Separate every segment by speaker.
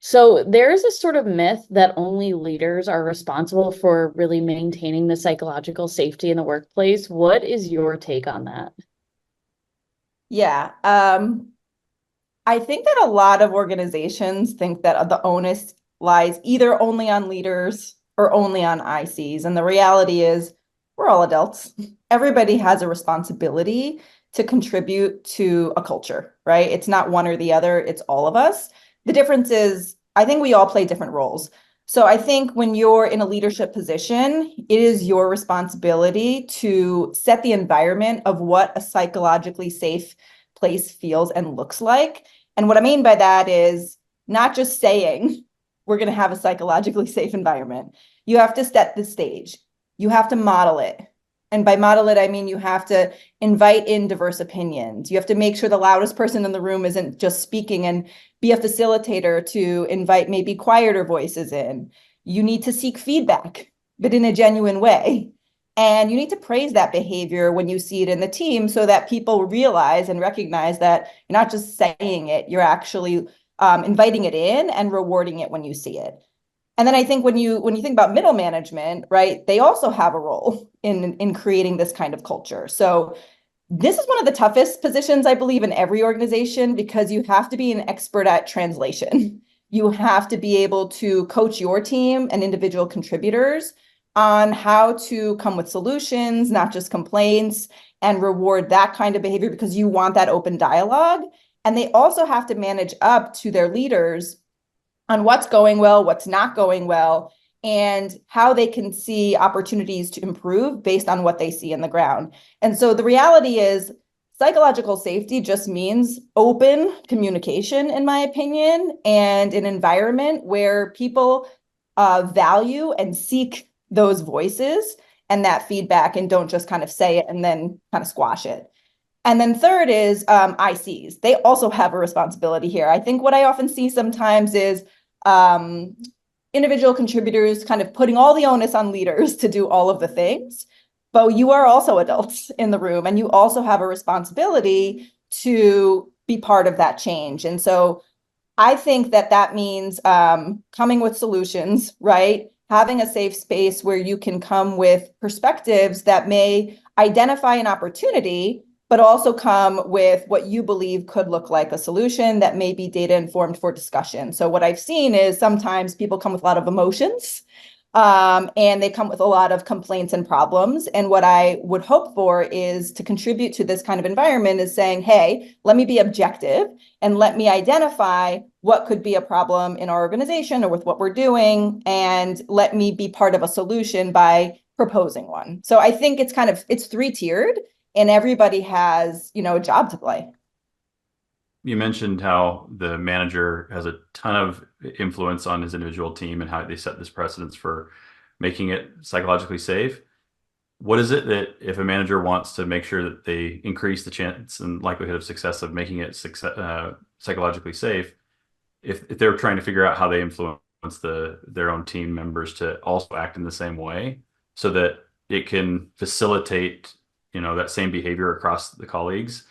Speaker 1: So there's a sort of myth that only leaders are responsible for really maintaining the psychological safety in the workplace. What is your take on that?
Speaker 2: Yeah. I think that a lot of organizations think that the onus lies either only on leaders or only on ICs. And the reality is, we're all adults. Everybody has a responsibility to contribute to a culture, right? It's not one or the other, it's all of us. The difference is, I think we all play different roles. So I think when you're in a leadership position, it is your responsibility to set the environment of what a psychologically safe place feels and looks like. And what I mean by that is not just saying we're going to have a psychologically safe environment. You have to set the stage. You have to model it. And by model it, I mean you have to invite in diverse opinions. You have to make sure the loudest person in the room isn't just speaking, and be a facilitator to invite maybe quieter voices in. You need to seek feedback, but in a genuine way. And you need to praise that behavior when you see it in the team so that people realize and recognize that you're not just saying it, you're actually inviting it in and rewarding it when you see it. And then I think when you think about middle management, right, they also have a role in creating this kind of culture. So this is one of the toughest positions, I believe, in every organization, because you have to be an expert at translation. You have to be able to coach your team and individual contributors on how to come with solutions, not just complaints, and reward that kind of behavior because you want that open dialogue. And they also have to manage up to their leaders on what's going well, what's not going well, and how they can see opportunities to improve based on what they see in the ground. And so the reality is, psychological safety just means open communication, in my opinion, and an environment where people value and seek those voices and that feedback, and don't just kind of say it and then kind of squash it. And then third is ICs. They also have a responsibility here. I think what I often see sometimes is um, individual contributors kind of putting all the onus on leaders to do all of the things. But you are also adults in the room, and you also have a responsibility to be part of that change. And so I think that that means coming with solutions, right? Having a safe space where you can come with perspectives that may identify an opportunity, but also come with what you believe could look like a solution that may be data informed for discussion. So what I've seen is sometimes people come with a lot of emotions, and they come with a lot of complaints and problems. And what I would hope for is to contribute to this kind of environment is saying, hey, let me be objective and let me identify what could be a problem in our organization or with what we're doing, and let me be part of a solution by proposing one. So I think it's three-tiered, and everybody has, a job to play.
Speaker 3: You mentioned how the manager has a ton of influence on his individual team and how they set this precedence for making it psychologically safe. What is it that if a manager wants to make sure that they increase the chance and likelihood of success of making it psychologically safe, if they're trying to figure out how they influence their own team members to also act in the same way so that it can facilitate, that same behavior across the colleagues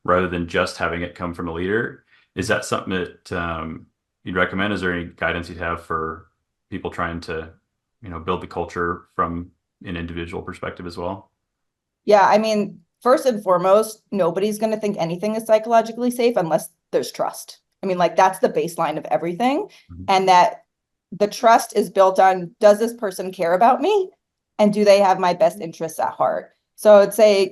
Speaker 3: rather than just having it come from a leader? Is that something that you'd recommend? Is there any guidance you'd have for people trying to, build the culture from an individual perspective as well?
Speaker 2: Yeah, I mean, first and foremost, nobody's going to think anything is psychologically safe unless there's trust. I mean, like, that's the baseline of everything.
Speaker 3: Mhm.
Speaker 2: And that the trust is built on, does this person care about me? And do they have my best interests at heart? So I'd say,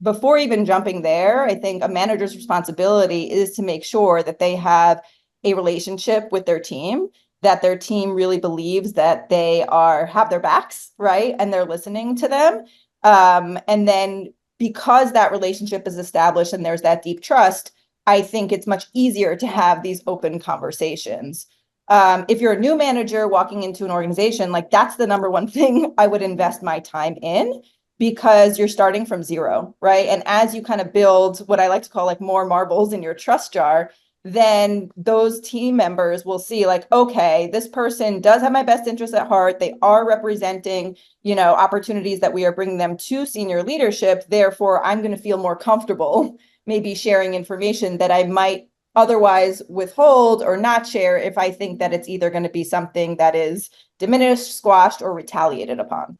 Speaker 2: before even jumping there, I think a manager's responsibility is to make sure that they have a relationship with their team, that their team really believes that they have their backs, right? And they're listening to them. And then because that relationship is established and there's that deep trust, I think it's much easier to have these open conversations. If you're a new manager walking into an organization, like, that's the number one thing I would invest my time in, because you're starting from zero, right? And as you kind of build what I like to call like more marbles in your trust jar, then those team members will see like, okay, this person does have my best interests at heart. They are representing, opportunities that we are bringing them to senior leadership. Therefore, I'm going to feel more comfortable maybe sharing information that I might otherwise withhold or not share if I think that it's either going to be something that is diminished, squashed, or retaliated upon.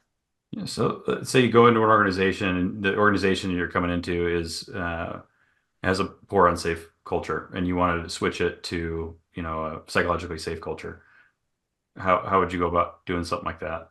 Speaker 3: Yeah, so let's say you go into an organization, and the organization you're coming into has a poor, unsafe culture, and you wanted to switch it to, a psychologically safe culture. How would you go about doing something like that?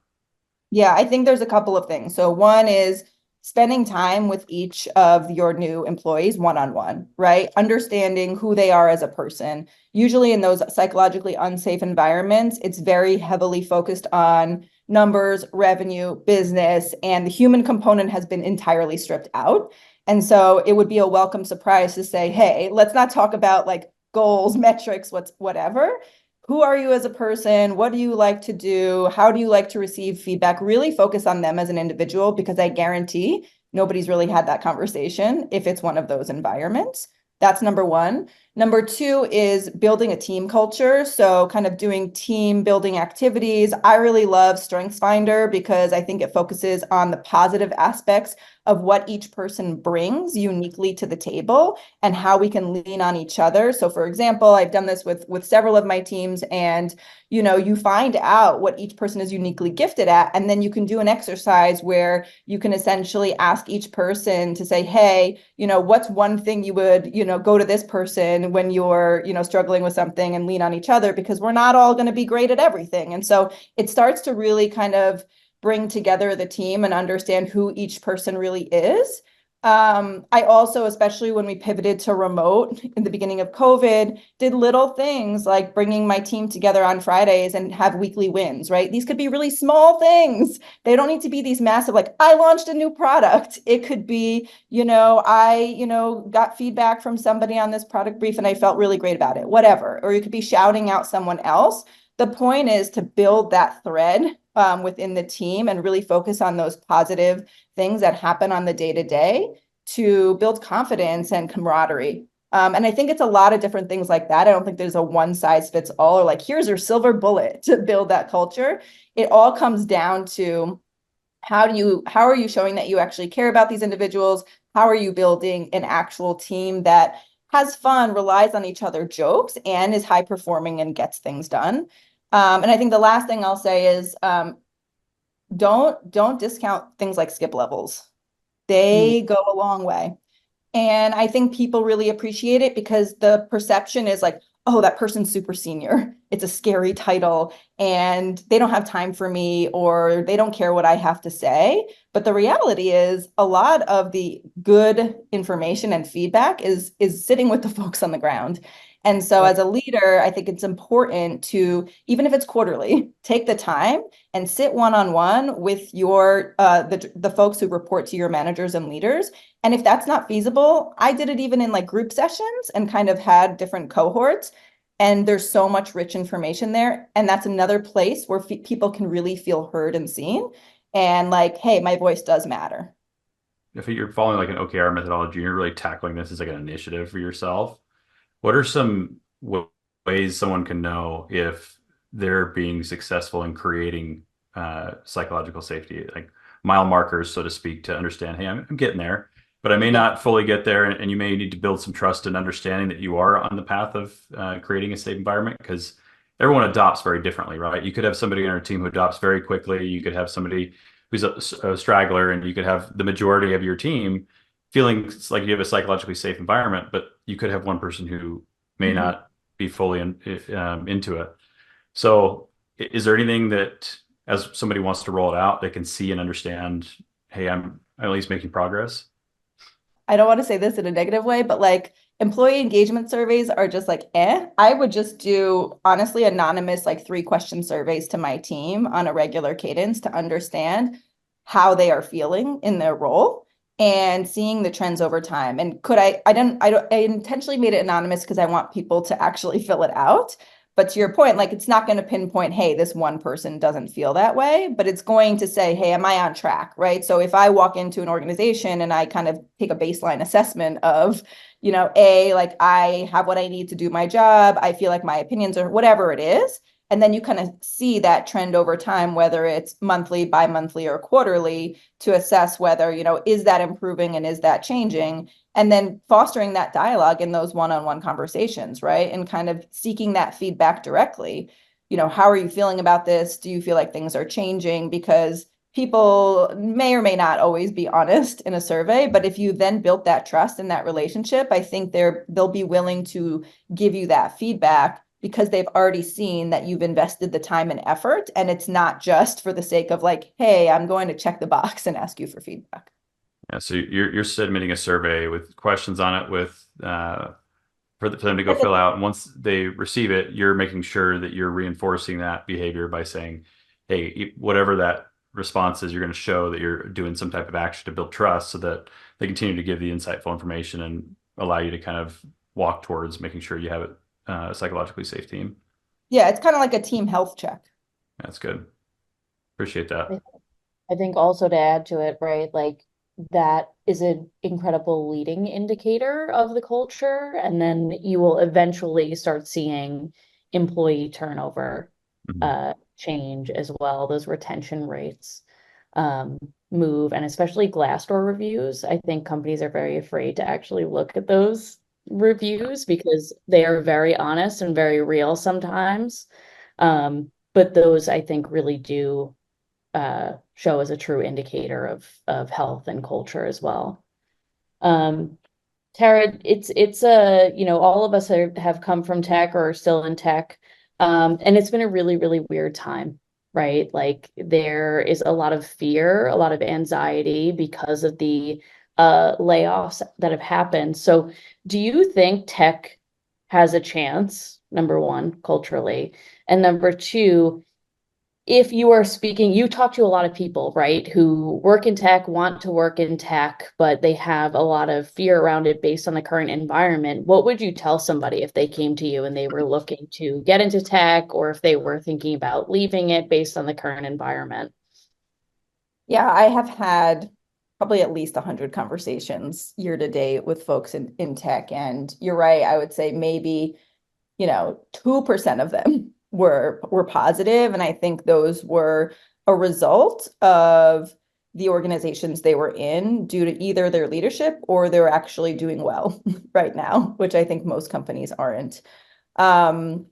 Speaker 2: Yeah, I think there's a couple of things. So one is spending time with each of your new employees one-on-one, right? Understanding who they are as a person. Usually in those psychologically unsafe environments, it's very heavily focused on numbers, revenue, business, and the human component has been entirely stripped out. And so it would be a welcome surprise to say, hey, let's not talk about like goals, metrics, whatever. Who are you as a person? What do you like to do? How do you like to receive feedback? Really focus on them as an individual, because I guarantee nobody's really had that conversation if it's one of those environments. That's number one. Number two is building a team culture. So kind of doing team building activities. I really love StrengthsFinder because I think it focuses on the positive aspects of what each person brings uniquely to the table and how we can lean on each other. So for example, I've done this with several of my teams, and you find out what each person is uniquely gifted at, and then you can do an exercise where you can essentially ask each person to say, hey, what's one thing you would, go to this person when you're, struggling with something, and lean on each other, because we're not all going to be great at everything. And so it starts to really kind of bring together the team and understand who each person really is. I also, especially when we pivoted to remote in the beginning of COVID, did little things like bringing my team together on Fridays and have weekly wins, right? These could be really small things. They don't need to be these massive, like, I launched a new product. It could be, I, got feedback from somebody on this product brief and I felt really great about it, whatever. Or you could be shouting out someone else. The point is to build that thread within the team and really focus on those positive things that happen on the day-to-day to build confidence and camaraderie. And I think it's a lot of different things like that. I don't think there's a one size fits all, or like, here's your silver bullet to build that culture. It all comes down to how are you showing that you actually care about these individuals? How are you building an actual team that has fun, relies on each other, jokes, and is high performing and gets things done? And I think the last thing I'll say is don't discount things like skip levels. They go a long way. And I think people really appreciate it because the perception is like, oh, that person's super senior. It's a scary title and they don't have time for me, or they don't care what I have to say. But the reality is a lot of the good information and feedback is sitting with the folks on the ground. And so as a leader, I think it's important to, even if it's quarterly, take the time and sit one-on-one with your the folks who report to your managers and leaders. And if that's not feasible, I did it even in like group sessions and kind of had different cohorts. And there's so much rich information there. And that's another place where people can really feel heard and seen. And like, hey, my voice does matter.
Speaker 3: If you're following like an OKR methodology, you're really tackling this as like an initiative for yourself. What are some ways someone can know if they're being successful in creating psychological safety, like mile markers, so to speak, to understand, hey, I'm getting there, but I may not fully get there, and you may need to build some trust and understanding that you are on the path of creating a safe environment, because everyone adopts very differently, right? You could have somebody in our team who adopts very quickly. You could have somebody who's a straggler, and you could have the majority of your team feeling like you have a psychologically safe environment, but you could have one person who may not be fully into it. So is there anything that, as somebody wants to roll it out, they can see and understand, hey, I'm at least making progress?
Speaker 2: I don't want to say this in a negative way, but like employee engagement surveys are just like, I would just do, honestly, anonymous, like 3-question surveys to my team on a regular cadence to understand how they are feeling in their role and seeing the trends over time. And I intentionally made it anonymous because I want people to actually fill it out. But to your point, like, it's not going to pinpoint, hey, this one person doesn't feel that way, but it's going to say, hey, am I on track, right? So if I walk into an organization and I kind of take a baseline assessment of, like, I have what I need to do my job, I feel like my opinions are whatever it is, And then you kind of see that trend over time, whether it's monthly, bi-monthly, or quarterly, to assess whether, is that improving and is that changing? And then fostering that dialogue in those one-on-one conversations, right? And kind of seeking that feedback directly. How are you feeling about this? Do you feel like things are changing? Because people may or may not always be honest in a survey, but if you then built that trust and that relationship, I think they'll be willing to give you that feedback because they've already seen that you've invested the time and effort, and it's not just for the sake of like, hey, I'm going to check the box and ask you for feedback.
Speaker 3: Yeah, so you're submitting a survey with questions on it with for them to go fill out. And once they receive it, you're making sure that you're reinforcing that behavior by saying, hey, whatever that response is, you're going to show that you're doing some type of action to build trust so that they continue to give the insightful information and allow you to kind of walk towards making sure you have a psychologically safe team.
Speaker 2: Yeah, it's kind of like a team health check.
Speaker 3: That's good. Appreciate that.
Speaker 1: I think also to add to it, right, like that is an incredible leading indicator of the culture. And then you will eventually start seeing employee turnover change as well, those retention rates move, and especially Glassdoor reviews. I think companies are very afraid to actually look at those reviews because they are very honest and very real sometimes. But those I think really do show as a true indicator of health and culture as well. Tara, it's all of us have come from tech or are still in tech, and it's been a really, really weird time, right? Like there is a lot of fear, a lot of anxiety because of the layoffs that have happened. So do you think tech has a chance, number one, culturally, and number two, if you are speaking, you talk to a lot of people, right, who work in tech, want to work in tech, but they have a lot of fear around it based on the current environment. What would you tell somebody if they came to you and they were looking to get into tech, or if they were thinking about leaving it based on the current environment?
Speaker 2: Yeah, I have had probably at least 100 conversations year to date with folks in tech. And you're right, I would say maybe, 2% of them were positive. And I think those were a result of the organizations they were in due to either their leadership or they're actually doing well right now, which I think most companies aren't. I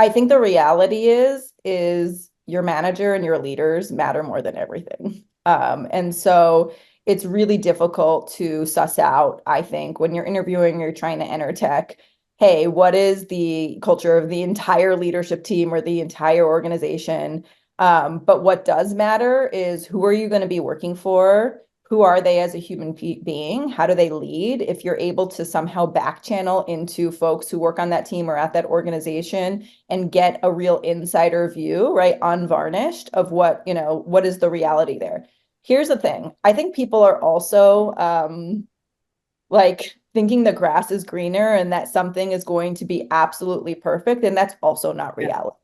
Speaker 2: think the reality is your manager and your leaders matter more than everything. And so it's really difficult to suss out, I think, when you're interviewing, you're trying to enter tech, hey, what is the culture of the entire leadership team or the entire organization? But what does matter is who are you going to be working for? Who are they as a human being? How do they lead? If you're able to somehow back channel into folks who work on that team or at that organization and get a real insider view, right, unvarnished of what is the reality there. Here's the thing. I think people are also like thinking the grass is greener and that something is going to be absolutely perfect. And that's also not reality.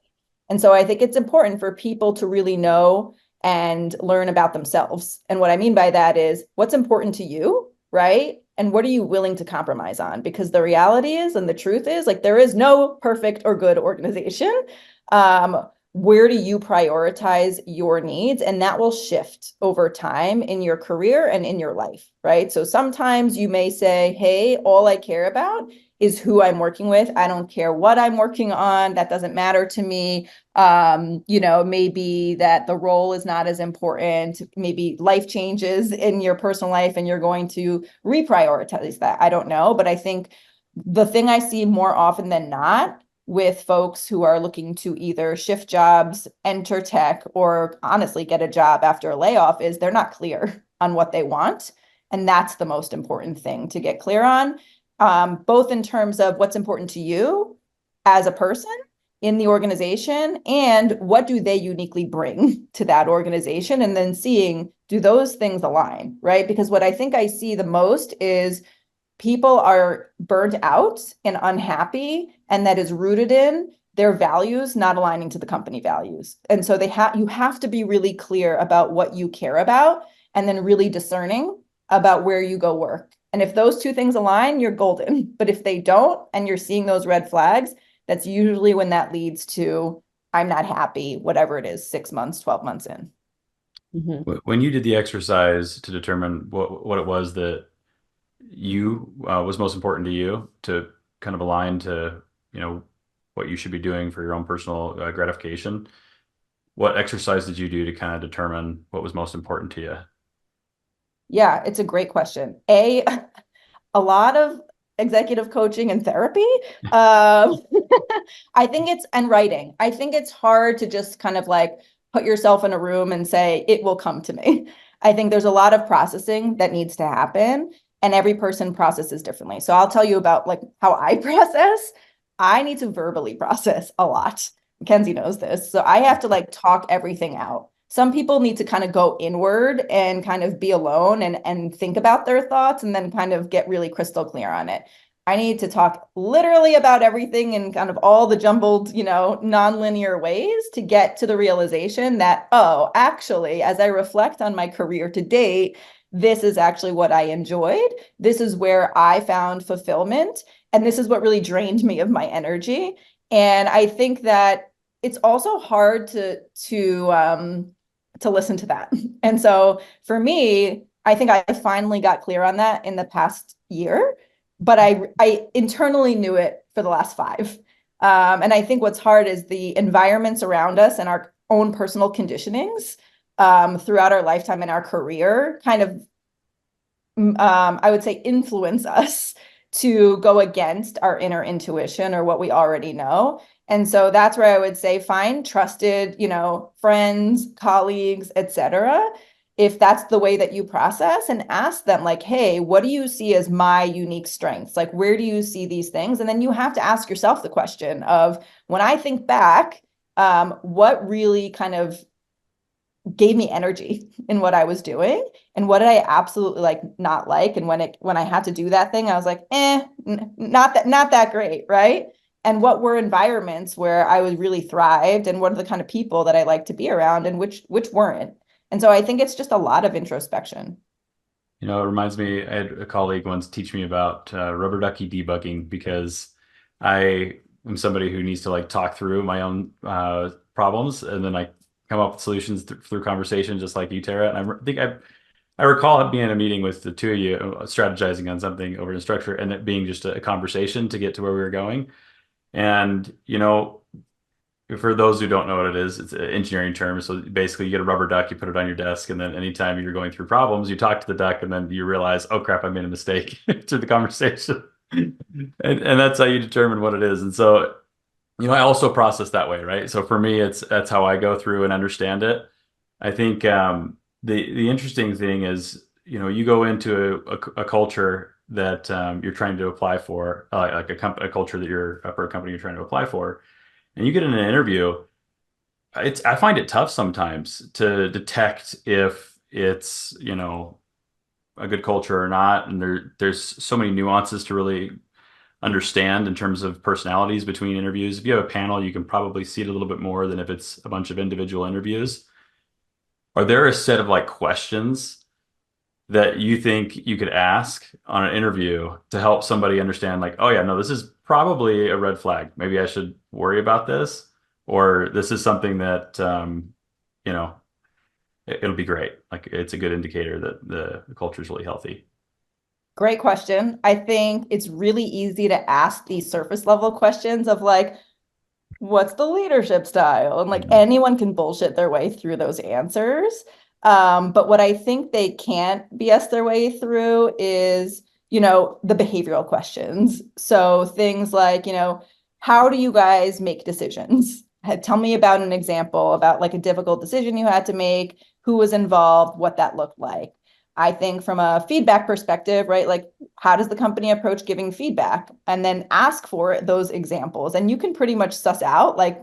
Speaker 2: And so I think it's important for people to really know and learn about themselves. And what I mean by that is what's important to you, right? And what are you willing to compromise on? Because the reality is, and the truth is, like there is no perfect or good organization. Where do you prioritize your needs? And that will shift over time in your career and in your life, right? So sometimes you may say, hey, all I care about is who I'm working with. I don't care what I'm working on. That doesn't matter to me. Maybe that the role is not as important. Maybe life changes in your personal life and you're going to reprioritize that. I don't know. But I think the thing I see more often than not with folks who are looking to either shift jobs, enter tech, or honestly get a job after a layoff is they're not clear on what they want. And that's the most important thing to get clear on, both in terms of what's important to you as a person in the organization and what do they uniquely bring to that organization, and then seeing, do those things align, right? Because what I think I see the most is people are burnt out and unhappy, and that is rooted in their values not aligning to the company values. And so you have to be really clear about what you care about and then really discerning about where you go work. And if those two things align, you're golden. But if they don't, and you're seeing those red flags, that's usually when that leads to I'm not happy, whatever it is, 6 months, 12 months in.
Speaker 3: When you did the exercise to determine what it was that you was most important to you to kind of align to, what you should be doing for your own personal gratification, what exercise did you do to kind of determine what was most important to you?
Speaker 2: Yeah, it's a great question. A lot of executive coaching and therapy. I think and writing. I think it's hard to just kind of like put yourself in a room and say, it will come to me. I think there's a lot of processing that needs to happen, and every person processes differently. So I'll tell you about like how I process. I need to verbally process a lot. Mackenzie knows this. So I have to like talk everything out. Some people need to kind of go inward and kind of be alone and think about their thoughts and then kind of get really crystal clear on it. I need to talk literally about everything in kind of all the jumbled, nonlinear ways to get to the realization that, oh, actually, as I reflect on my career to date, this is actually what I enjoyed. This is where I found fulfillment. And this is what really drained me of my energy. And I think that it's also hard to listen to that. And so for me, I think I finally got clear on that in the past year, but I internally knew it for the last 5. And I think what's hard is the environments around us and our own personal conditionings throughout our lifetime and our career kind of, I would say, influence us to go against our inner intuition or what we already know. And so that's where I would say find trusted, friends, colleagues, etc. If that's the way that you process, and ask them like, hey, what do you see as my unique strengths? Like, where do you see these things? And then you have to ask yourself the question of, when I think back, what really kind of gave me energy in what I was doing, and what did I absolutely not like, and when I had to do that thing, I was like, not that great, right? And what were environments where I was really thrived, and what are the kind of people that I like to be around, and which weren't. And so I think it's just a lot of introspection.
Speaker 3: It reminds me, I had a colleague once teach me about rubber ducky debugging, because I am somebody who needs to like talk through my own problems, and then I come up with solutions through conversation, just like you, Tara. And I think I recall being in a meeting with the two of you strategizing on something over in structure, and it being just a conversation to get to where we were going. And, for those who don't know what it is, it's an engineering term. So basically you get a rubber duck, you put it on your desk, and then anytime you're going through problems, you talk to the duck, and then you realize, oh crap, I made a mistake through the conversation. and that's how you determine what it is. And so, I also process that way, right? So for me, that's how I go through and understand it. I think the interesting thing is, you go into a culture that you're trying to apply for, like a culture that you're for a company you're trying to apply for, and you get in an interview. I find it tough sometimes to detect if it's a good culture or not, and there's so many nuances to really understand in terms of personalities between interviews. If you have a panel, you can probably see it a little bit more than if it's a bunch of individual interviews. Are there a set of like questions that you think you could ask on an interview to help somebody understand, like, oh yeah, no, this is probably a red flag. Maybe I should worry about this, or this is something that, it'll be great. Like, it's a good indicator that the culture is really healthy.
Speaker 2: Great question. I think it's really easy to ask these surface level questions of like, what's the leadership style? And like anyone can bullshit their way through those answers. But what I think they can't BS their way through is, the behavioral questions. So things like, how do you guys make decisions? Tell me about an example about like a difficult decision you had to make, who was involved, what that looked like. I think from a feedback perspective, right? Like, how does the company approach giving feedback? And then ask for those examples. And you can pretty much suss out, like,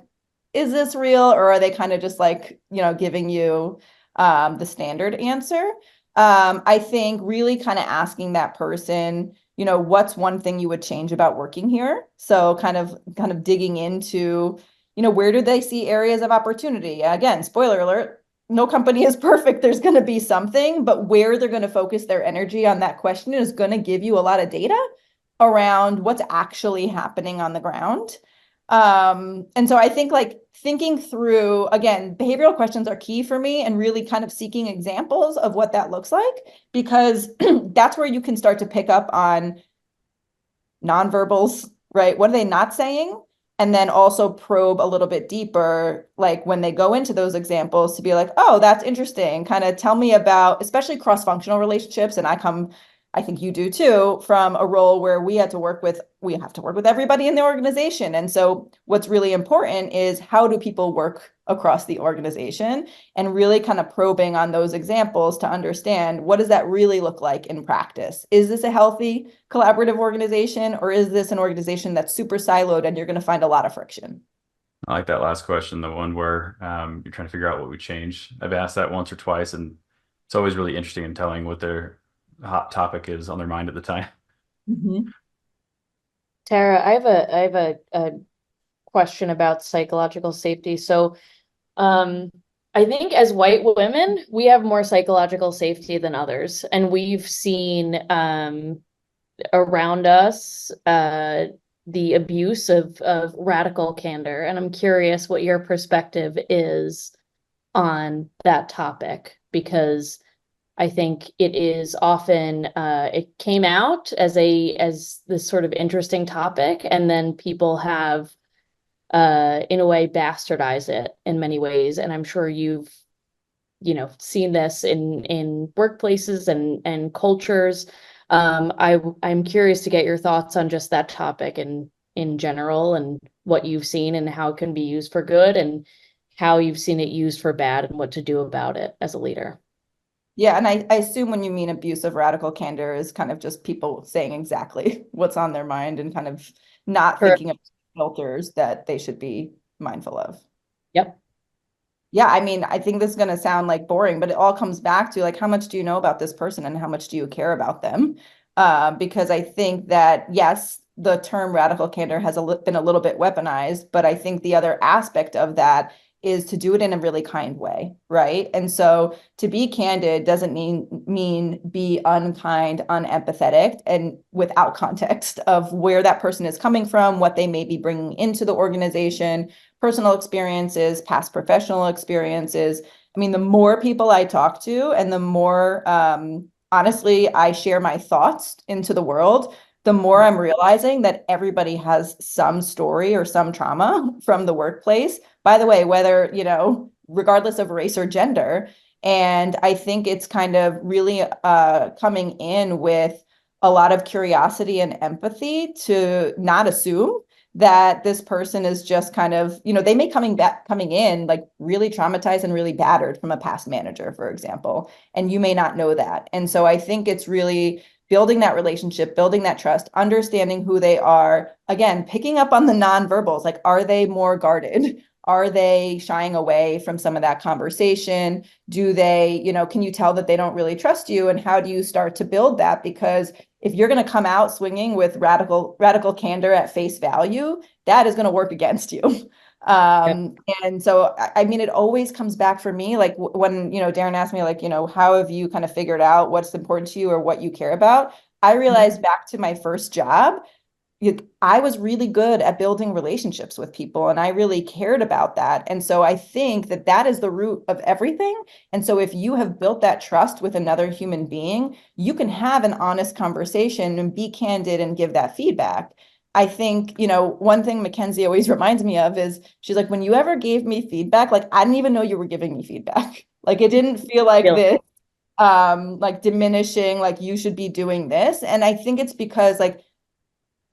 Speaker 2: is this real, or are they kind of just like, giving you the standard answer? I think really kind of asking that person, what's one thing you would change about working here? So kind of digging into, where do they see areas of opportunity? Again, spoiler alert, no company is perfect. There's going to be something, but where they're going to focus their energy on that question is going to give you a lot of data around what's actually happening on the ground. And so I think like thinking through, again, behavioral questions are key for me, and really kind of seeking examples of what that looks like, because that's where you can start to pick up on nonverbals, right? What are they not saying? And then also probe a little bit deeper, like when they go into those examples, to be like, oh, that's interesting. Kind of tell me about, especially cross-functional relationships. And I think you do too, from a role where we have to work with everybody in the organization. And so what's really important is, how do people work across the organization, and really kind of probing on those examples to understand, what does that really look like in practice? Is this a healthy collaborative organization, or is this an organization that's super siloed and you're going to find a lot of friction?
Speaker 3: I like that last question, the one where you're trying to figure out what would change. I've asked that once or twice, and it's always really interesting in telling what their hot topic is on their mind at the time.
Speaker 2: Mm-hmm.
Speaker 1: Tara, I have a question about psychological safety. So, I think as white women, we have more psychological safety than others, and we've seen around us the abuse of radical candor. And I'm curious what your perspective is on that topic, because I think it is often it came out as this sort of interesting topic, and then people have in a way bastardize it in many ways. And I'm sure you've seen this in workplaces and cultures. I'm curious to get your thoughts on just that topic and in general, and what you've seen and how it can be used for good, and how you've seen it used for bad, and what to do about it as a leader.
Speaker 2: Yeah, and I assume when you mean abuse of radical candor is kind of just people saying exactly what's on their mind, and kind of not
Speaker 1: Correct.
Speaker 2: thinking of filters that they should be mindful of.
Speaker 1: Yep.
Speaker 2: Yeah, I mean, I think this is going to sound like boring, but it all comes back to like, how much do you know about this person, and how much do you care about them? Because I think that, yes, the term radical candor has been a little bit weaponized, but I think the other aspect of that is to do it in a really kind way, right? And so to be candid doesn't mean be unkind, unempathetic, and without context of where that person is coming from, what they may be bringing into the organization, personal experiences, past professional experiences. I mean, the more people I talk to, and the more honestly I share my thoughts into the world, the more I'm realizing that everybody has some story or some trauma from the workplace. By the way, whether, regardless of race or gender. And I think it's kind of really coming in with a lot of curiosity and empathy, to not assume that this person is just kind of, they may coming in like really traumatized and really battered from a past manager, for example, and you may not know that. And so I think it's really building that relationship, building that trust, understanding who they are, again, picking up on the nonverbals, like, are they more guarded? Are they shying away from some of that conversation? Do they, can you tell that they don't really trust you? And how do you start to build that? Because if you're going to come out swinging with radical candor at face value, that is going to work against you. And so, I mean, it always comes back for me, like when, Darren asked me, like, how have you kind of figured out what's important to you or what you care about? I realized back to my first job, I was really good at building relationships with people, and I really cared about that. And so I think that that is the root of everything. And so if you have built that trust with another human being, you can have an honest conversation and be candid and give that feedback. I think, one thing Mackenzie always reminds me of is, she's like, when you ever gave me feedback, like, I didn't even know you were giving me feedback. Like, it didn't feel like this, like diminishing, like you should be doing this. And I think it's because, like,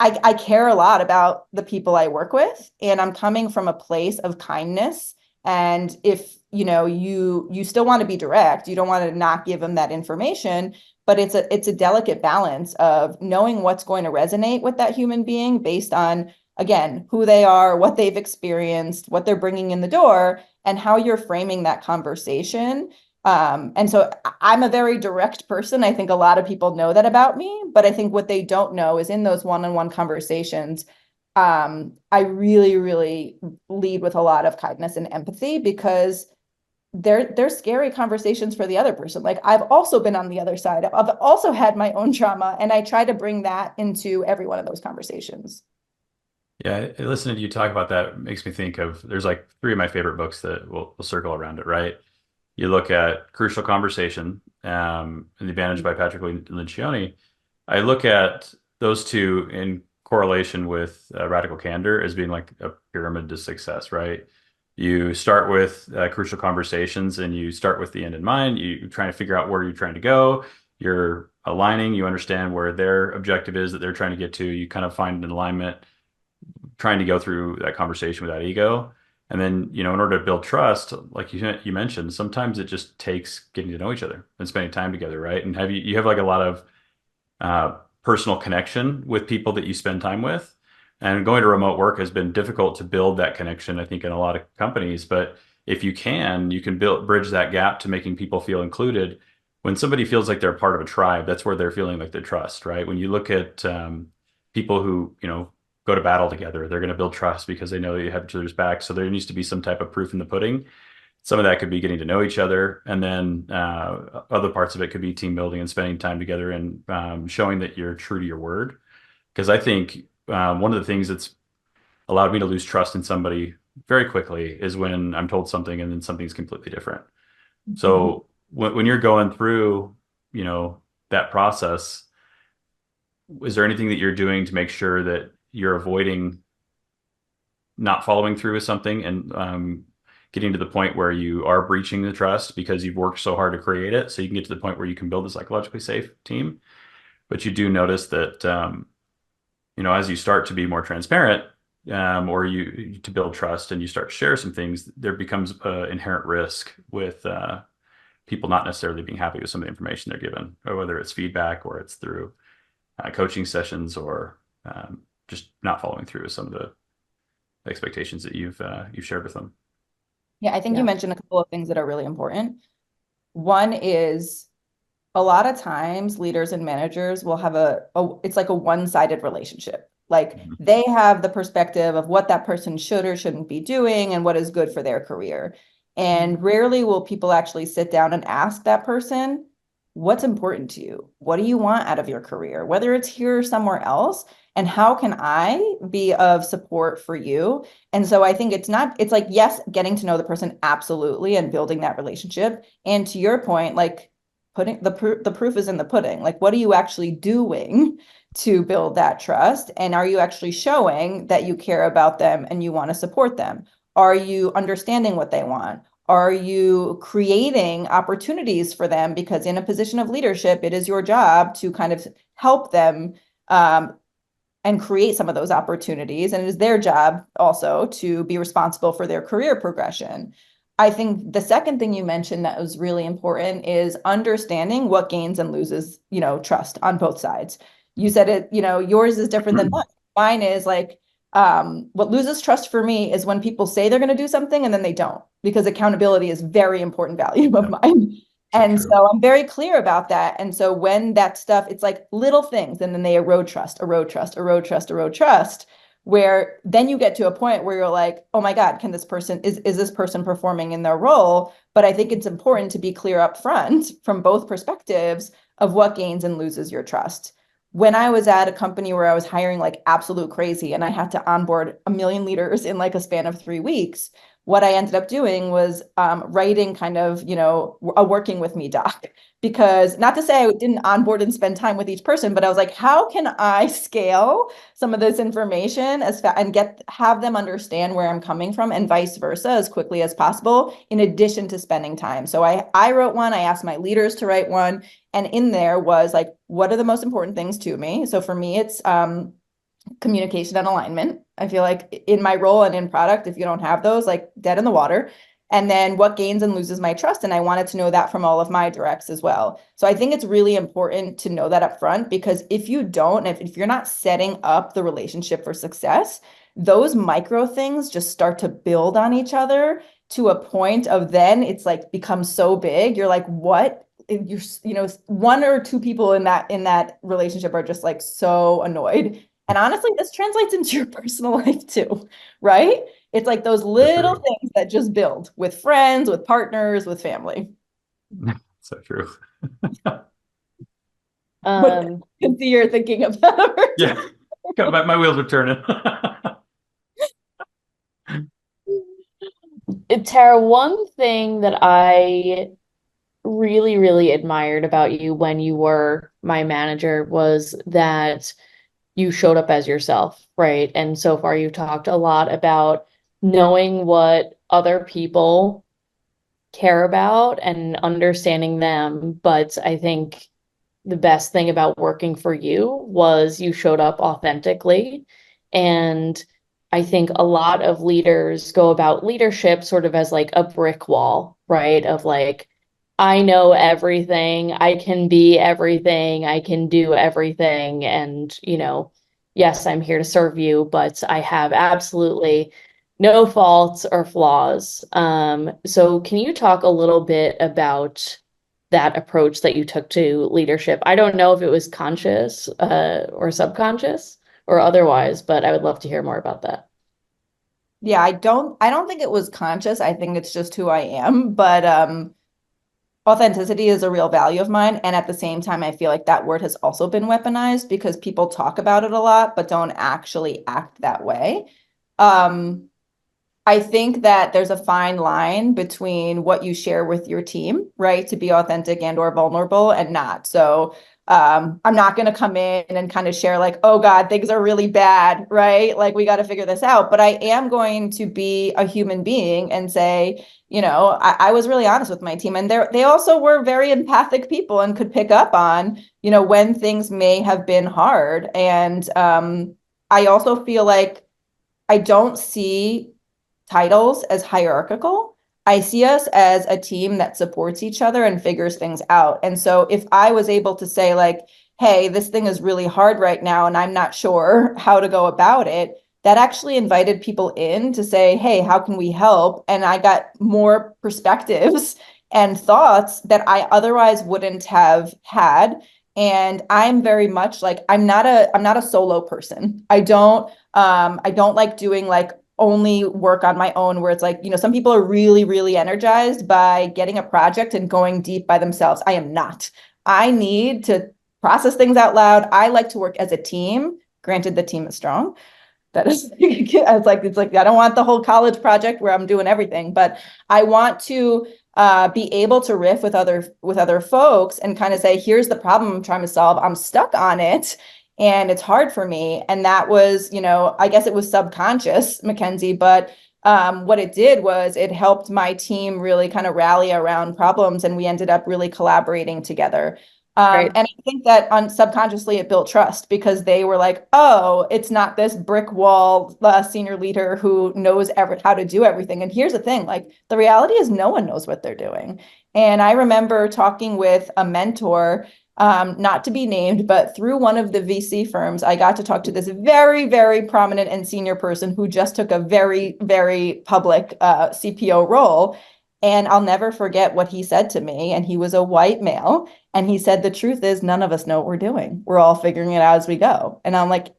Speaker 2: I care a lot about the people I work with, and I'm coming from a place of kindness. And if, you still want to be direct, you don't want to not give them that information, but it's a delicate balance of knowing what's going to resonate with that human being based on, again, who they are, what they've experienced, what they're bringing in the door, and how you're framing that conversation. And so I'm a very direct person. I think a lot of people know that about me, but I think what they don't know is, in those one-on-one conversations, I really, really lead with a lot of kindness and empathy, because they're scary conversations for the other person. Like, I've also been on the other side. I've also had my own trauma, and I try to bring that into every one of those conversations.
Speaker 3: Yeah, listening to you talk about that makes me think of there's like three of my favorite books that will circle around it, right? You look at Crucial Conversation, and The Advantage by Patrick Lencioni. I look at those two in correlation with Radical Candor as being like a pyramid to success, right? You start with crucial conversations and you start with the end in mind. You're trying to figure out where you're trying to go. You're aligning. You understand where their objective is that they're trying to get to. You kind of find an alignment, trying to go through that conversation without ego. And then, in order to build trust, like you mentioned, sometimes it just takes getting to know each other and spending time together, right? And you have like a lot of personal connection with people that you spend time with. And going to remote work has been difficult to build that connection, I think, in a lot of companies. But if you can bridge that gap to making people feel included. When somebody feels like they're part of a tribe, that's where they're feeling like they trust, right? When you look at people who, go to battle together, they're going to build trust because they know you have each other's back. So there needs to be some type of proof in the pudding. Some of that could be getting to know each other, and then other parts of it could be team building and spending time together and showing that you're true to your word. Because I think one of the things that's allowed me to lose trust in somebody very quickly is when I'm told something and then something's completely different. So when you're going through, that process, is there anything that you're doing to make sure that you're avoiding not following through with something and getting to the point where you are breaching the trust because you've worked so hard to create it, so you can get to the point where you can build a psychologically safe team? But you do notice that as you start to be more transparent, or you to build trust and you start to share some things, there becomes inherent risk with people not necessarily being happy with some of the information they're given, or whether it's feedback or it's through coaching sessions, or just not following through with some of the expectations that you've shared with them.
Speaker 2: Yeah, I think you mentioned a couple of things that are really important. One is a lot of times leaders and managers will have it's like a one-sided relationship. Like they have the perspective of what that person should or shouldn't be doing and what is good for their career. And rarely will people actually sit down and ask that person, what's important to you? What do you want out of your career, whether it's here or somewhere else? And how can I be of support for you? And so I think it's like, yes, getting to know the person, absolutely, and building that relationship. And to your point, like putting the proof is in the pudding. Like, what are you actually doing to build that trust? And are you actually showing that you care about them and you want to support them? Are you understanding what they want? Are you creating opportunities for them? Because in a position of leadership, it is your job to kind of help them and create some of those opportunities. And it is their job also to be responsible for their career progression. I think the second thing you mentioned that was really important is understanding what gains and loses, trust on both sides. You said it, yours is different than mine. Mine is like, what loses trust for me is when people say they're going to do something and then they don't, because accountability is very important value of mine. And so I'm very clear about that. And so when that stuff, it's like little things, and then they erode trust, where then you get to a point where you're like, oh my God, is this person performing in their role? But I think it's important to be clear up front from both perspectives of what gains and loses your trust. When I was at a company where I was hiring like absolute crazy and I had to onboard 1 million leaders in like a span of 3 weeks, what I ended up doing was writing kind of, a working with me doc, because not to say I didn't onboard and spend time with each person, but I was like, how can I scale some of this information and have them understand where I'm coming from, and vice versa, as quickly as possible, in addition to spending time. So I wrote one, I asked my leaders to write one, and in there was like, what are the most important things to me? So for me, it's communication and alignment. I feel like in my role and in product, if you don't have those, like dead in the water. And then what gains and loses my trust. And I wanted to know that from all of my directs as well. So I think it's really important to know that up front, because if you don't, if you're not setting up the relationship for success, those micro things just start to build on each other to a point of then it's like becomes so big. You're like, what? You're, one or two people in that relationship are just like so annoyed. And honestly, this translates into your personal life too, right? It's like those little things that just build with friends, with partners, with family.
Speaker 3: So true.
Speaker 2: I can see you're thinking of that.
Speaker 3: Yeah, my wheels are turning.
Speaker 1: Tara, one thing that I really, really admired about you when you were my manager was that you showed up as yourself, right? And so far, you've talked a lot about knowing what other people care about and understanding them. But I think the best thing about working for you was you showed up authentically. And I think a lot of leaders go about leadership sort of as like a brick wall, right? Of like, I know everything, I can be everything, I can do everything. And, yes, I'm here to serve you, but I have absolutely no faults or flaws. So can you talk a little bit about that approach that you took to leadership? I don't know if it was conscious, or subconscious or otherwise, but I would love to hear more about that.
Speaker 2: Yeah, I don't think it was conscious. I think it's just who I am. But authenticity is a real value of mine. And at the same time, I feel like that word has also been weaponized because people talk about it a lot, but don't actually act that way. Um, I think that there's a fine line between what you share with your team, right? To be authentic and or vulnerable and not. So I'm not going to come in and kind of share like, oh God, things are really bad, right? Like we got to figure this out. But I am going to be a human being and say, I was really honest with my team. And they also were very empathic people and could pick up on, when things may have been hard. And I also feel like I don't see titles as hierarchical. I see us as a team that supports each other and figures things out. And so if I was able to say like, hey, this thing is really hard right now and I'm not sure how to go about it, that actually invited people in to say, hey, how can we help? And I got more perspectives and thoughts that I otherwise wouldn't have had. And I'm very much like I'm not a solo person. I don't like doing like only work on my own where it's like, some people are really, really energized by getting a project and going deep by themselves. I am not. I need to process things out loud. I like to work as a team. Granted, the team is strong. That is, it's like, I don't want the whole college project where I'm doing everything, but I want to be able to riff with other folks and kind of say, here's the problem I'm trying to solve. I'm stuck on it and it's hard for me. And that was, I guess it was subconscious, Mackenzie, but what it did was it helped my team really kind of rally around problems and we ended up really collaborating together.
Speaker 1: Right.
Speaker 2: And I think that subconsciously it built trust because they were like, oh, it's not this brick wall senior leader who knows how to do everything. And here's the thing, like the reality is no one knows what they're doing. And I remember talking with a mentor, not to be named, but through one of the VC firms, I got to talk to this very, very prominent and senior person who just took a very, very public CPO role. And I'll never forget what he said to me. And he was a white male. And he said, the truth is, none of us know what we're doing. We're all figuring it out as we go. And I'm like,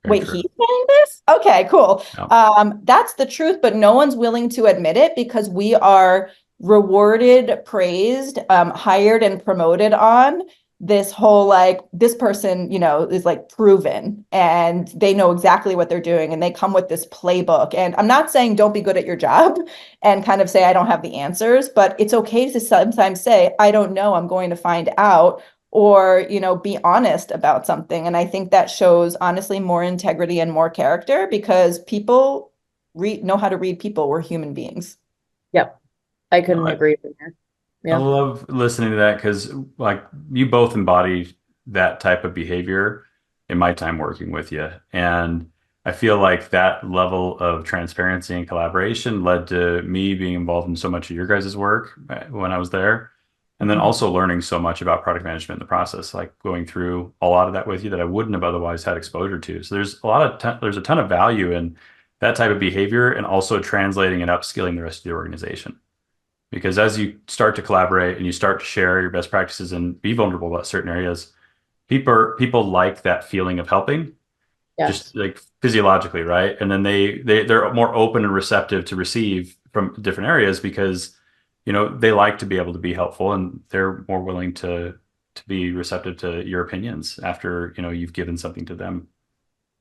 Speaker 3: Very
Speaker 2: wait,
Speaker 3: true.
Speaker 2: he's saying this? Okay, cool.
Speaker 3: Yeah.
Speaker 2: That's the truth, but no one's willing to admit it because we are rewarded, praised, hired, and promoted on this whole like this person, is like proven and they know exactly what they're doing and they come with this playbook. And I'm not saying don't be good at your job and kind of say I don't have the answers, but it's okay to sometimes say I don't know, I'm going to find out, or be honest about something. And I think that shows honestly more integrity and more character because people know how to read people. We're human beings.
Speaker 1: Yep. I
Speaker 3: No,
Speaker 1: couldn't agree more.
Speaker 3: I
Speaker 1: Yeah.
Speaker 3: love listening to that because like you both embody that type of behavior in my time working with you. And I feel like that level of transparency and collaboration led to me being involved in so much of your guys' work when I was there. And then
Speaker 2: Mhm.
Speaker 3: also learning so much about product management in the process, like going through a lot of that with you that I wouldn't have otherwise had exposure to. So there's a ton of value in that type of behavior and also translating and upskilling the rest of the organization. Because as you start to collaborate and you start to share your best practices and be vulnerable about certain areas, people like that feeling of helping,
Speaker 1: Yes.
Speaker 3: just like physiologically, right? And then they're more open and receptive to receive from different areas because they like to be able to be helpful and they're more willing to be receptive to your opinions after you've given something to them.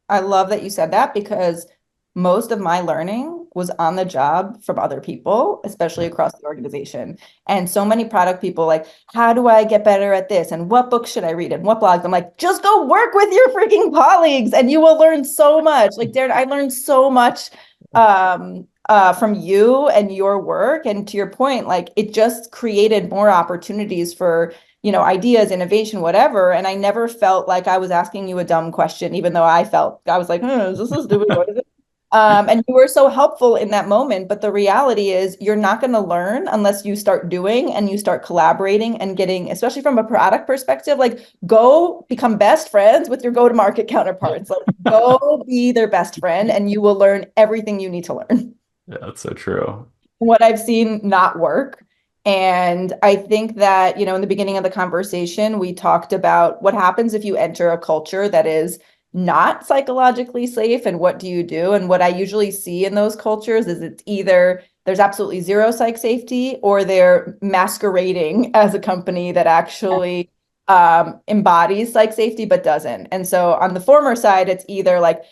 Speaker 2: I love that you said that because most of my learning was on the job from other people, especially across the organization. And so many product people like, how do I get better at this? And what books should I read? And what blogs? I'm like, just go work with your freaking colleagues and you will learn so much. Like, Darren, I learned so much from you and your work. And to your point, like it just created more opportunities for, ideas, innovation, whatever. And I never felt like I was asking you a dumb question, even though I was like, is this stupid? What is it? And you were so helpful in that moment. But the reality is you're not going to learn unless you start doing and you start collaborating and getting, especially from a product perspective, like go become best friends with your go-to-market counterparts. Like go be their best friend and you will learn everything you need to learn.
Speaker 3: Yeah, that's so true.
Speaker 2: What I've seen not work. And I think that, in the beginning of the conversation, we talked about what happens if you enter a culture that is not psychologically safe and what do you do? And what I usually see in those cultures is it's either there's absolutely zero psych safety or they're masquerading as a company that actually embodies psych safety but doesn't. And so on the former side, it's either like,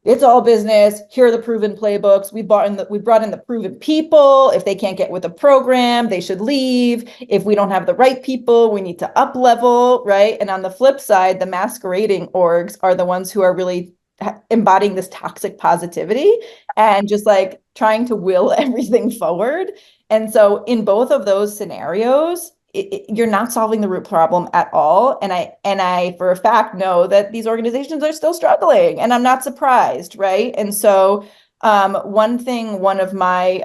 Speaker 2: it's all business. Here are the proven playbooks. We brought in the proven people. If they can't get with a program, they should leave. If we don't have the right people, we need to up level, right? And on the flip side, the masquerading orgs are the ones who are really embodying this toxic positivity and just like trying to will everything forward. And so in both of those scenarios, you're not solving the root problem at all. And I for a fact know that these organizations are still struggling and I'm not surprised. Right. And so one of my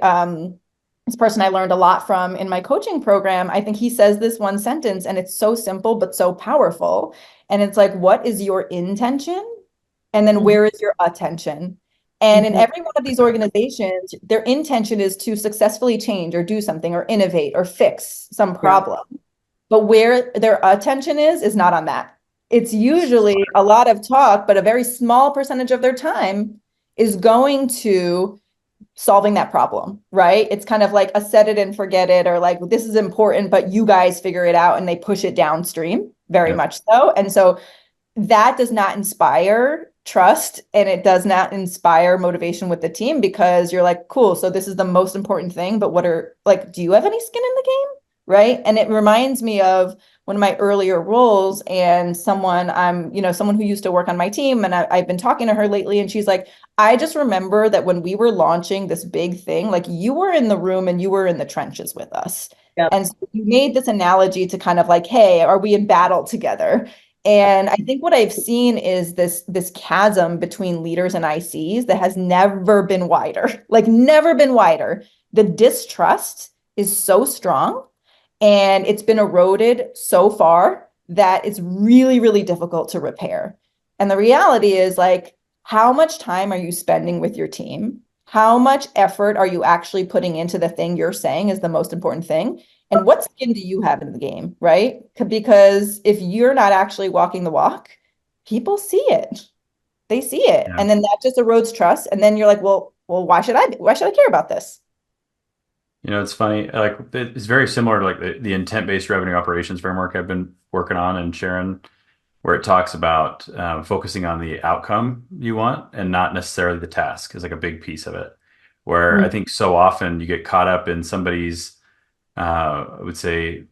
Speaker 2: this person I learned a lot from in my coaching program, I think he says this one sentence and it's so simple, but so powerful. And it's like, what is your intention? And then where is your attention? And in every one of these organizations, their intention is to successfully change or do something or innovate or fix some problem. Yeah. But where their attention is not on that. It's usually a lot of talk, but a very small percentage of their time is going to solving that problem, right? It's kind of like a set it and forget it, or like, this is important, but you guys figure it out, and they push it downstream very much so. And so that does not inspire trust and it does not inspire motivation with the team because you're like, cool, so this is the most important thing, but do you have any skin in the game? Right. And it reminds me of one of my earlier roles and someone who used to work on my team. And I've been talking to her lately and she's like, I just remember that when we were launching this big thing, like you were in the room and you were in the trenches with us. Yep. And so you made this analogy to kind of like, hey, are we in battle together? And I think what I've seen is this chasm between leaders and ICs that has never been wider, like never been wider. The distrust is so strong and it's been eroded so far that it's really, really difficult to repair. And the reality is like, how much time are you spending with your team? How much effort are you actually putting into the thing you're saying is the most important thing? And what skin do you have in the game, right? Because if you're not actually walking the walk, people see it. They see it. Yeah. And then that just erodes trust. And then you're like, well, why should I care about this?
Speaker 3: It's funny. Like it's very similar to like the intent-based revenue operations framework I've been working on and sharing, where it talks about focusing on the outcome you want and not necessarily the task is like a big piece of it. Where I think so often you get caught up in somebody's I would say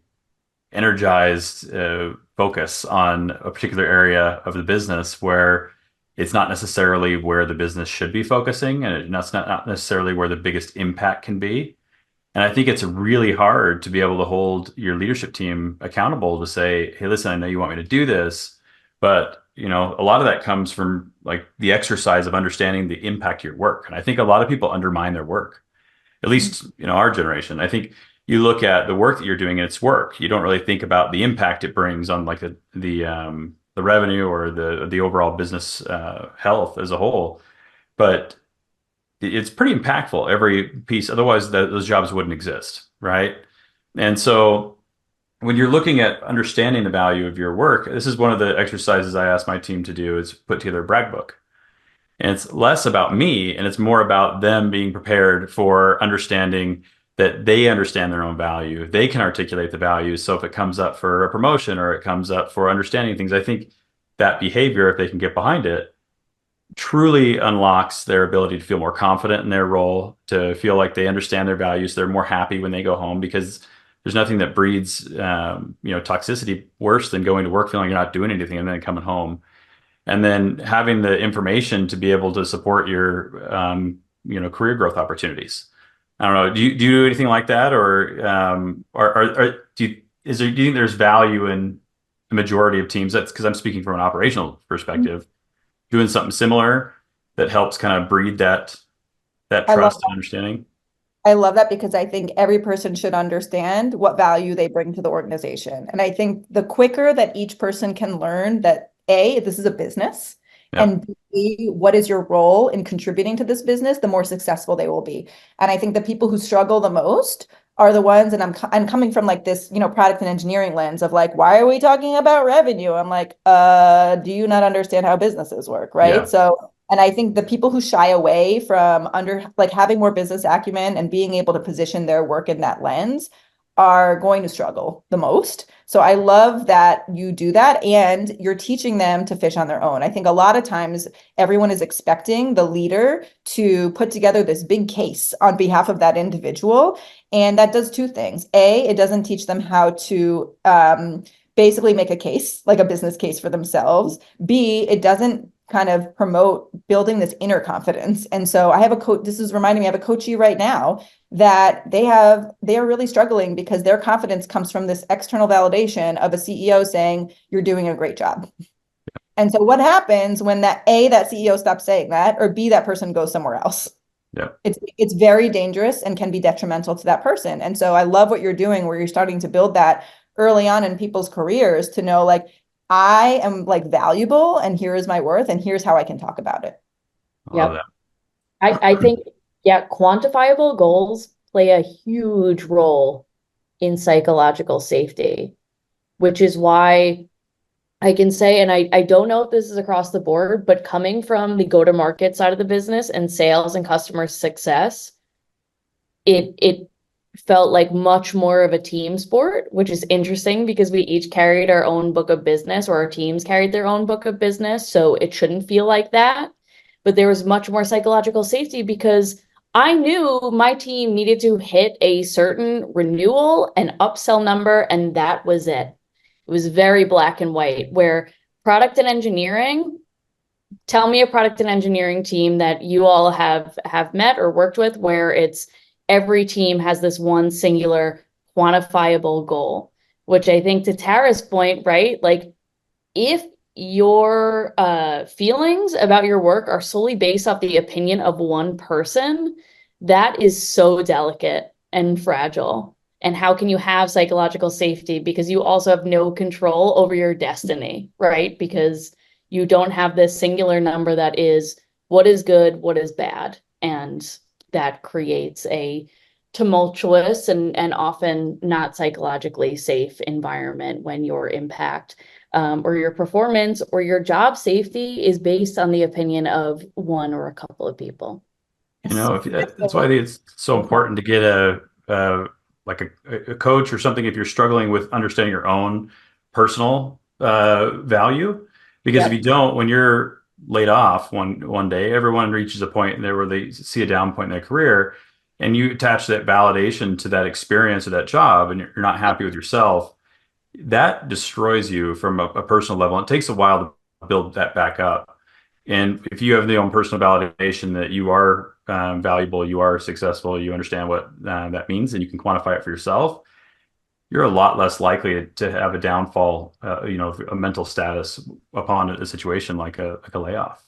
Speaker 3: energized focus on a particular area of the business where it's not necessarily where the business should be focusing, and that's not necessarily where the biggest impact can be. And I think it's really hard to be able to hold your leadership team accountable to say, hey, listen, I know you want me to do this, but a lot of that comes from like the exercise of understanding the impact of your work. And I think a lot of people undermine their work, at least, our generation. I think you look at the work that you're doing and it's work. You don't really think about the impact it brings on like the revenue or the overall business health as a whole. But it's pretty impactful, every piece. Otherwise, those jobs wouldn't exist, right? And so when you're looking at understanding the value of your work, this is one of the exercises I ask my team to do is put together a brag book. And it's less about me and it's more about them being prepared for understanding that they understand their own value. They can articulate the values. So if it comes up for a promotion or it comes up for understanding things, I think that behavior, if they can get behind it, truly unlocks their ability to feel more confident in their role, to feel like they understand their values. They're more happy when they go home, because there's nothing that breeds, toxicity worse than going to work feeling you're not doing anything and then coming home. And then having the information to be able to support your, career growth opportunities. I don't know. Do you do anything like that, or do you think there's value in the majority of teams? That's because I'm speaking from an operational perspective, doing something similar that helps kind of breed that
Speaker 2: I love
Speaker 3: trust and understanding.
Speaker 2: I love that because I think every person should understand what value they bring to the organization. And I think the quicker that each person can learn that A, this is a business,
Speaker 3: Yeah,
Speaker 2: and B, what is your role in contributing to this business, the more successful they will be. And I think the people who struggle the most are the ones, and I'm coming from like this, product and engineering lens of like, why are we talking about revenue? I'm like, do you not understand how businesses work, right?
Speaker 3: yeah,
Speaker 2: So and I think the people who shy away from like having more business acumen and being able to position their work in that lens are going to struggle the most. So I love that you do that and you're teaching them to fish on their own. I think a lot of times everyone is expecting the leader to put together this big case on behalf of that individual. And that does two things. A, it doesn't teach them how to basically make a case, like a business case for themselves. B, it doesn't kind of promote building this inner confidence. And so I have a coach, this is reminding me, I have a coachee right now that they are really struggling because their confidence comes from this external validation of a CEO saying, you're doing a great job. And so what happens when that CEO stops saying that, or B, that person goes somewhere else?
Speaker 3: yeah.
Speaker 2: It's very dangerous and can be detrimental to that person. And so I love what you're doing where you're starting to build that early on in people's careers to know like, I am like valuable and here is my worth and here's how I can talk about it.
Speaker 3: I love
Speaker 1: Yep.
Speaker 3: that.
Speaker 1: I think, yeah, quantifiable goals play a huge role in psychological safety, which is why I can say, and I don't know if this is across the board, but coming from the go-to-market side of the business and sales and customer success, it felt like much more of a team sport, which is interesting because we each carried our own book of business, or our teams carried their own book of business. So it shouldn't feel like that. But there was much more psychological safety because I knew my team needed to hit a certain renewal and upsell number, and that was it. It was very black and white, where product and engineering, tell me a product and engineering team that you all have met or worked with where it's every team has this one singular quantifiable goal, which I think to Tara's point, right? Like if your feelings about your work are solely based off the opinion of one person, that is so delicate and fragile. And how can you have psychological safety? Because you also have no control over your destiny, right? Because you don't have this singular number that is what is good, what is bad. And that creates a tumultuous and often not psychologically safe environment when your impact or your performance or your job safety is based on the opinion of one or a couple of people.
Speaker 3: That's why I think it's so important to get a coach or something if you're struggling with understanding your own personal value. Because if
Speaker 1: Yep.
Speaker 3: you don't, when you're laid off one day, everyone reaches a point there where they see a down point in their career, and you attach that validation to that experience or that job, and you're not happy with yourself. That destroys you from a personal level. It takes a while to build that back up. And if you have the own personal validation that you are valuable, you are successful, you understand what that means, and you can quantify it for yourself, you're a lot less likely to have a downfall, a mental status upon a situation like a layoff.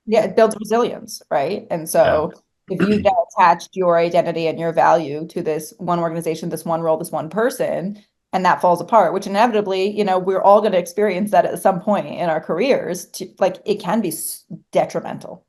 Speaker 2: Yeah, it builds resilience, right? And
Speaker 3: Yeah.
Speaker 2: so if you've now attached your identity and your value to this one organization, this one role, this one person, and that falls apart, which inevitably, we're all going to experience that at some point in our careers, like it can be detrimental.